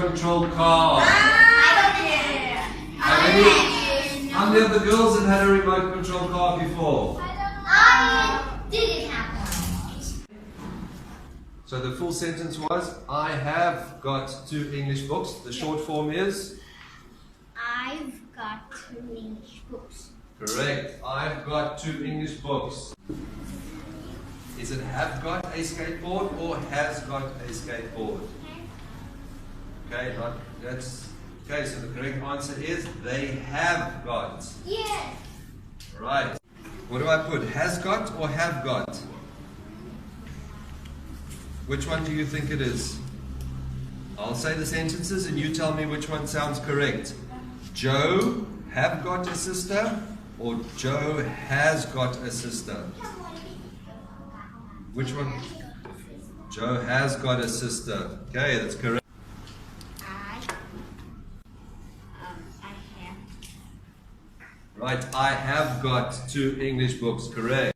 control car? How many of the girls have had a remote control car before? So the full sentence was, I have got 2 English books. The short form is? I've got 2 English books. Correct. I've got 2 English books. Is it have got a skateboard or has got a skateboard? Okay, okay, so the correct answer is they have got. Yes. Right. What do I put? Has got or have got? Which one do you think it is? I'll say the sentences and you tell me which one sounds correct. Joe have got a sister or Joe has got a sister? Which one? Joe has got a sister. Okay, that's correct. I have. Right, I have got 2 English books. Correct.